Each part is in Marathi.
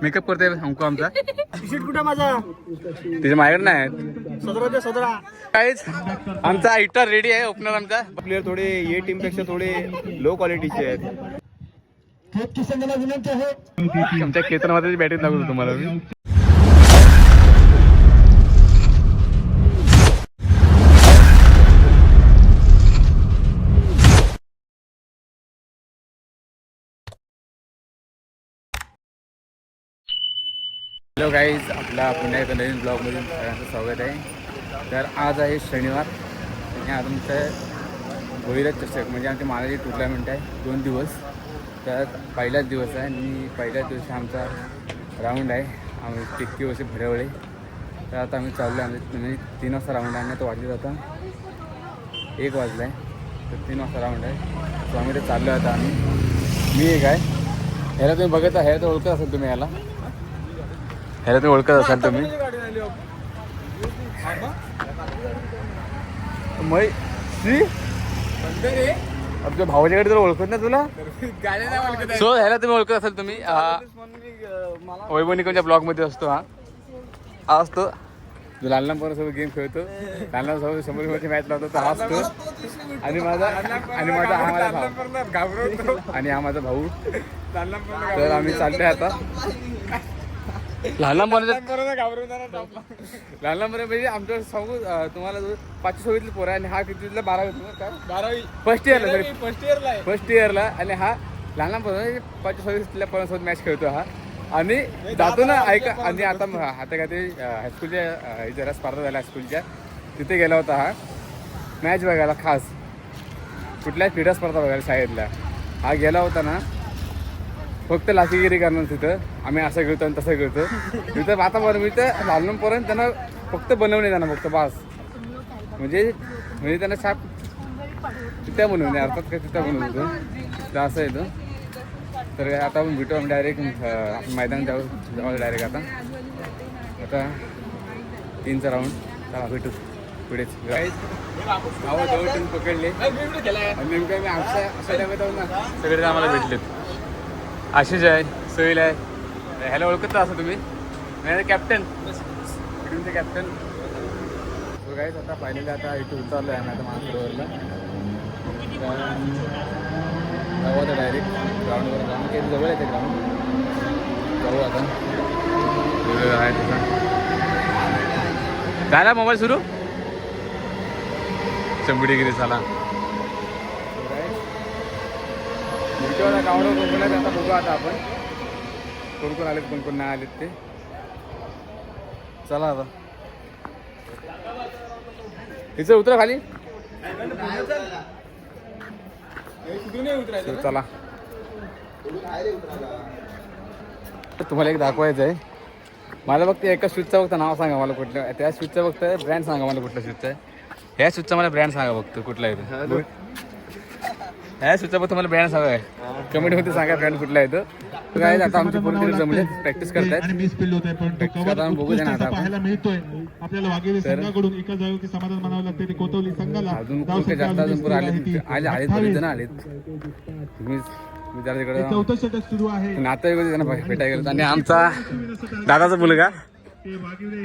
मेकअप करते अंकू आमचा. टी-शर्ट कुठे माझा? तिच्या माझ्याकडे नाही. 17 काहीच आमचा हिटर रेडी आहे. ओपनर आमचा. प्लेअर थोडे ये टीम पेक्षा थोडे लो क्वालिटीचे आहेत. विनंती आहे. आमच्या केतनमध्ये बॅटिंग दाखवतो तुम्हाला मी. हॅलो गाईज, आपला पुन्हा एका नवीन ब्लॉगमधून सगळ्यांचं स्वागत आहे. तर आज आहे शनिवार आणि आज आमचं भोईरथ चषक म्हणजे आमच्या महाराजी टुर्नामेंट आहे. 2 दिवस. तर पहिलाच दिवस आहे आणि पहिल्याच दिवशी आमचा राऊंड आहे. आम्ही टिक्की वसे भरेवळे. तर आता आम्ही चाललो आहे. म्हणजे 3 वाजता राऊंड आहे आणि तो वाजले आता 1 वाजला आहे. तर 3 वाजता राऊंड आहे. सो आम्ही ते चाललो आता. आम्ही मी एक आहे. ह्याला तुम्ही बघत आहे, तर ओळखत असेल तुम्ही ह्याला. ह्याला तुम्ही ओळखत असाल तुम्ही. आमच्या भावाच्याकडे तर ओळखत ना तुला. सो ह्याला तुम्ही ओळखत असाल तुम्ही. वैभव निकमच्या ब्लॉग मध्ये असतो. हा असतो जो लालना पोरासोबत गेम खेळतो. लालना सोबत 100 मीटरची मॅच लावतो तर हा असतो. आणि हा माझा भाऊ. तर आम्ही चाललोय आता. लहान म्हणजे आमच्या सांगू तुम्हाला 5वी-6वीतली पोरं आणि हा कितीला 12वी फर्स्ट इयरला आणि हा लहान पोरं 5वी-6वीतल्या पोरांसोबत मॅच खेळतो हा. आणि जातो ना ऐका. आणि आता काय ते हायस्कूलच्या जरा स्पर्धा झाल्या हायस्कूलच्या तिथे गेला होता हा मॅच बघायला. खास कुठल्याच क्रीडा स्पर्धा बघायला शाळेतल्या हा गेला होता ना. फक्त लाचीगिरी करणार तिथं. आम्ही असं खेळतो आणि तसं खेळतो तिथं. वातावरण मी तर लहानपर्यंत त्यांना फक्त बनवणे त्यांना फक्त बास. म्हणजे त्यांना छाप तिथं बनवणे अर्थात काय तिथं बनवतो तर असं येतं. तर आता आपण भेटू. आम्ही डायरेक्ट आपण मैदान जाऊ डायरेक्ट. आता 3चा राऊंड. चला भेटू पुढेच. जवळ टीम पकडले नेमकं मी आमच्या अशा टायमात आहो ना. सगळे आम्हाला भेटलेत. आशिष आहे, सोहेल आहे. ह्याला ओळखत असं तुम्ही. कॅप्टन टीमचे कॅप्टन. तो काहीच आता पाहिलेलं. आता इथे उतरलो आहे आम्ही आता महासरोवरला. जाऊ आता डायरेक्ट ग्राउंडवर. ग्राउंड काही जवळ आहे ते ग्राउंड. जाऊ आता. आहे तसा झाला मोबाईल सुरू. 100 डिग्री झाला. गावाला कोण कोण आता बघू. आता आपण कोण कोण आलेत कोण कोण नाही आलेत ते. चला आता इथं उतरा खाली. चला तुम्हाला एक दाखवायचं आहे. मला फक्त एका शूजचा फक्त नाव सांगा मला कुठलं. त्या शूजचं फक्त ब्रँड सांगा मला कुठलं शूजचं आहे. ह्या शूजचा मला ब्रँड सांगा फक्त कुठला आहे. ह्या शूजचा फक्त मला ब्रँड सांगा आहे. कमेंटमध्ये सांगा ब्रँड कुठला आहे तो. काय आता आमची पूर्ण जमले प्रॅक्टिस करतायत. बघू दे ना आता आपल्याला वाघेरी संघाकडून एका जागेवरती समाधान मानावं लागते. ते कोतवली संघाला अजून जास्त अजून आलेत. चौथं षटक सुरू आहे. नातं त्यांना भेटायला गेलो. आणि आमचा दादाचा मुलगा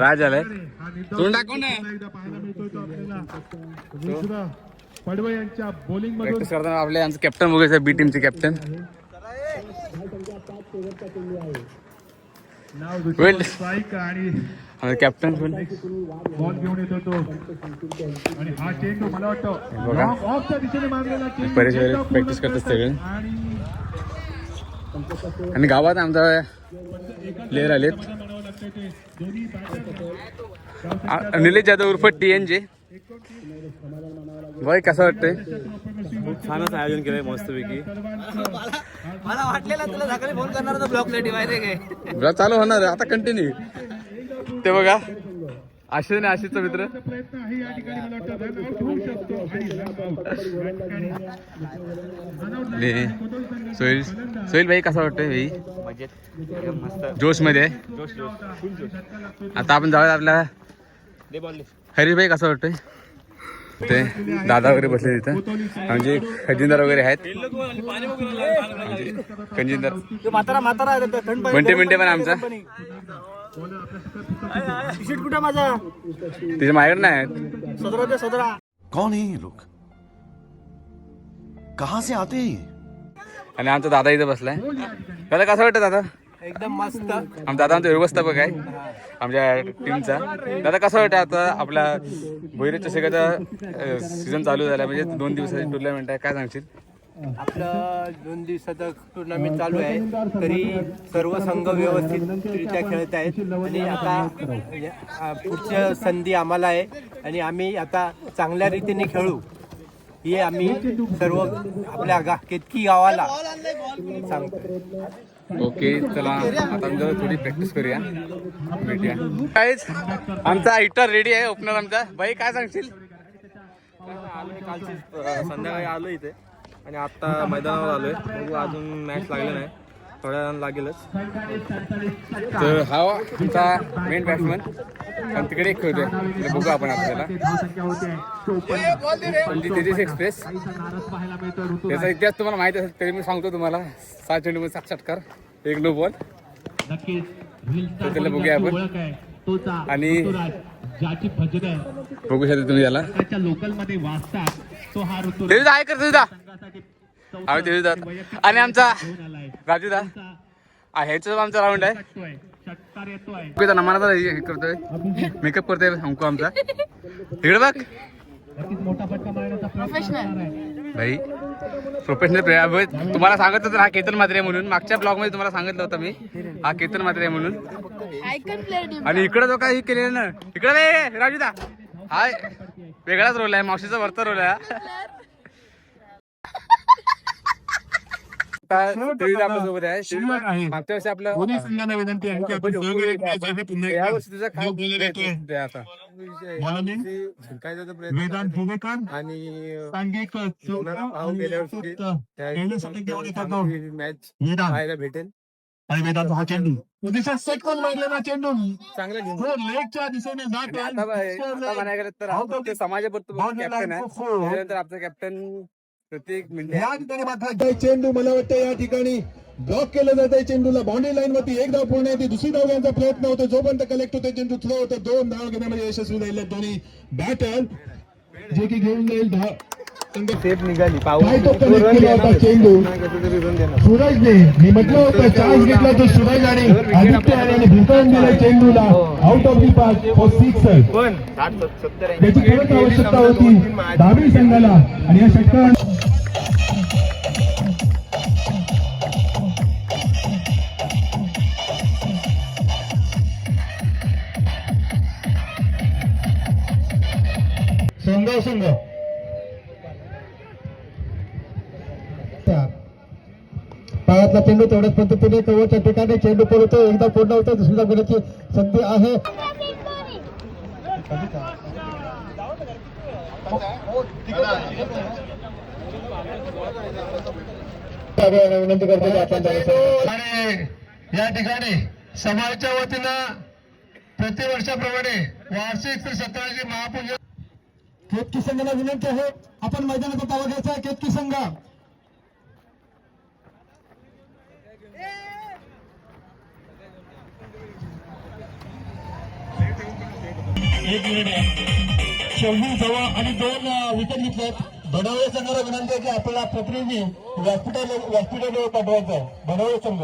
राज आलाय. पडवळ यांच्या बॉलिंग मध्ये प्रॅक्टिस करताना आपले आमचं कॅप्टन बघायचं. बी टीमचे कॅप्टन आणि कॅप्टन पण बॉल घेऊन येतो तो. आणि हा चेंडू मला वाटतं ऑफच्या दिशेने मारलेला चेंडू. प्रॅक्टिस करतात सगळे. आणि गावात आमचा प्लेअर आलेत. निलेश जाधव उर्फ TNJ. भाई कसं वाटतंय. छानच आयोजन केलंय मस्तपैकी. मला वाटलेलं तुला सकाळी फोन करणार होता ब्लॉग साठी माहिती काय. ब्लॉग चालू होणार आता कंटिन्यू. ते बघा आशिष आणि आशिषचा मित्र. सोहेल भाई कसा वाटतोय भाई. जोश मध्ये आता आपण जाऊया आपल्या. हरीश भाई कसा वाटतोय. ते दादा वगैरे बसले तिथं म्हणजे खजिनदार वगैरे आहेत. खजिनदार मिनटे पण आमचा कुठे माझा तिच्या माझ्याकडे नाही आहेत. 17 कौन है ये लोग कहां से आते हैं ये? आणि आमचा दादा इथं बसलाय. दादा कसं वाटतं दादा? एकदम मस्त. दादा आमचा व्यवस्थापक आहे आमच्या टीमचा. दादा कसं वाटतं आता आपला भोईरे चषकाचा सीझन चालू झाला म्हणजे 2 दिवसाची टुर्नामेंट आहे, काय सांगशील? आपलं 2 दिवसाचं टुर्नामेंट चालू आहे तरी सर्व संघ व्यवस्थितरित्या खेळत आहेत आणि आता पुढच्या संधी आम्हाला आहे आणि आम्ही आता चांगल्या रीतीने खेळू हे आम्ही सर्व आपल्या केतकी गावाला सांगतो. ओके चला आता आम्ही थोडी प्रॅक्टिस करूया, भेटूया. काहीच आमचा आयटर रेडी आहे ओपनर आमचा. भाई काय सांगशील? कालची संध्याकाळी आलो इथे आणि आता मैदानावर आलोय. बघू अजून मॅच लागले नाही, थोड्या वेळानं लागेलच. तर हा आमचा मेन बॅट्समन आणि तिकडे एक खेळतोय, बघू आपण आपल्याला म्हणजे तेजस एक्सप्रेस. त्याचा इतिहास तुम्हाला माहिती असेल तरी मी सांगतो तुम्हाला. 7 चेंडूमध्ये 7 षटकार, 1 नो बॉल. तर त्याला बघूया आपण आणि बघू शकता तुम्ही याला. लोकल मध्ये वाचतात तो हा ऋतू तेजस आहे कर तुझा आम्ही तेजस आणि आमचा राजू दा ह्याचा आमचा राऊंड आहे. नमानाचा हे करतोय, मेकअप करतोय अंकू आमचा. इकडे बघ मोठा फटका मारण्याचा भाई प्रोफेशनल प्लेअर. तुम्हाला सांगत होतं हा केतन म्हात्रे म्हणून. मागच्या ब्लॉग मध्ये तुम्हाला सांगितलं होतं मी हा केतन म्हात्रे म्हणून. आणि इकडे जो काही केलेलं ना इकडे राजू दा हा वेगळाच रोल आहे, मावशीचा वरचा रोल आहे. आपल्या सोबत आहे मागच्या वर्षी आपलं विनंती आहे की आपण या वर्षी तुझा काय आता वेदांत भोगेकर आणि सांघिक भेटेल आणि वेदांत हा चेंडू सेट पण मारले ना चेंडू चांगलं लेगच्या दिशेने म्हणायला गेलं तर समाजाबद्दल कॅप्टन आहे. त्यानंतर आपचा कॅप्टन प्रत्येक या ठिकाणी मात्र चेंडू मला वाटतं या ठिकाणी ब्लॉक केलं जात आहे. चेंडूला बाउंड्री लाईन वरती 1 धाव पूर्ण आहे. दुसरी धाव घेण्याचा प्रयत्न होतो, जोपर्यंत कलेक्ट होते चेंडू थ्रो होतो. 2 धाव घेण्यामध्ये यशस्वी झाले दोन्ही बॅटर, जे की घेऊन जाईल धाव. सेफ निघाली काय तो कनेक्ट केला होता चेंडू सूरजने. मी म्हटलं होतं चान्स घेतला तो सूरज आणि आदित्य आणि भूषण दिला चेंडूला out of the park for 6. पण त्याची खरंच आवश्यकता होती धावी संघाला आणि या षटकाराने सोंगाव संघ पायातला चेंडू तेवढ्याच पद्धतीने कव्हरच्या ठिकाणी चेंडू पडतो. एकदा पूर्ण होतो, दुसरीदा घेण्याची संधी आहे. विनंती करतो आपण या ठिकाणी समाजाच्या वतीनं प्रतिवर्षाप्रमाणे वार्षिक 17वी महापूजा. केतकी संघाला विनंती आहे आपण मैदानाचा ताबा घ्यायचा आहे. केतकी संघ एक मिनिट 26 धावा आणि 2 विकेट घेतल्यात. बनवळे संघाला विनंती आहे की आपल्याला प्रतिनिधी व्यासपीठावर पाठवायचा आहे. बनवळे संघ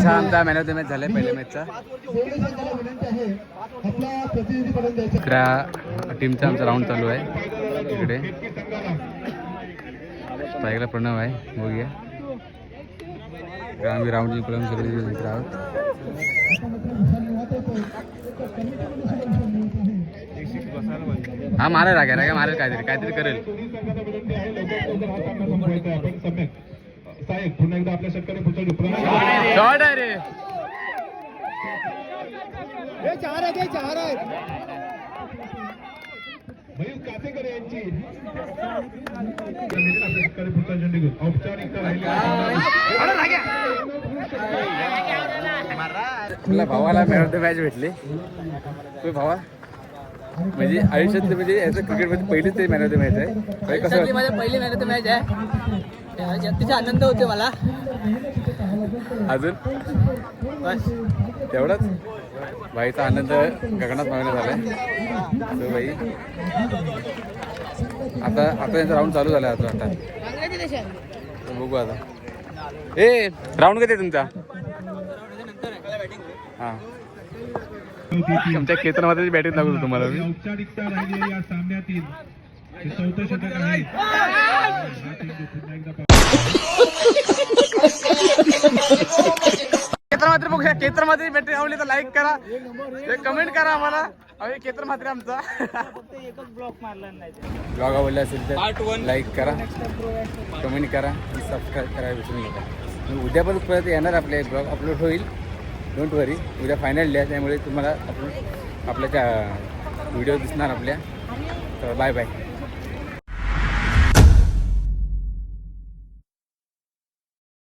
आमचा मॅन ऑफ द मॅच झालाय पहिल्या मॅचचा. आपला प्रतिनिधीपर्यंत द्यायचा. टीमचा आमचा राऊंड चालू आहे. इकडे स्ट्राईकला प्रणव आहे, बघूया. आम्ही राऊंड जिंकून सगळे मित्र आहोत. हा मारायला लागेल, मारेल काहीतरी करेल. साहेब पुन्हा एकदा आपल्या षटकाने शॉट आहे रे. चार आहे मयूर कातेकर यांची औपचारिकता राहिली. आपल्या भावाला मॅन ऑफ द मॅच भेटली. तो भावा म्हणजे आयुष्यातली म्हणजे याचं क्रिकेटमध्ये पहिलीच ते मॅन ऑफ द मॅच आहे. कसं आयुष्यातली माझी पहिली मॅन ऑफ द मॅच आहे. तिचा आनंद होते मला. अजून बस तेवढाच भाईचा आनंद गगनात मागण्यात झालाय. तो भाई आता त्यांचा राऊंड चालू झाला आता. बघू आता. ए राऊंड कधी आहे तुमचा? हां तुमच्या केतनमध्ये बॅटिंग दाखवतो तुम्हाला मी. औपचारिकता राहिली या सामन्यातील हे चौथं षटक आहे. हा चेंडू पुन्हा एकदा केतन मात्र बघूया. केतन मात्र बॅटिंग आवडली तर लाईक करा, कमेंट करा आम्हाला. अरे केतन मात्र आमचा ब्लॉग आवडला असेल तर लाईक करा, कमेंट करा, सबस्क्राईब करा विसरू नका. उद्या पण परत येणार आपले ब्लॉग अपलोड होईल. डोंट वरी. उद्या फायनल डे आहे त्यामुळे तुम्हाला आपल्या व्हिडिओ दिसणार आपल्या. तर बाय बाय.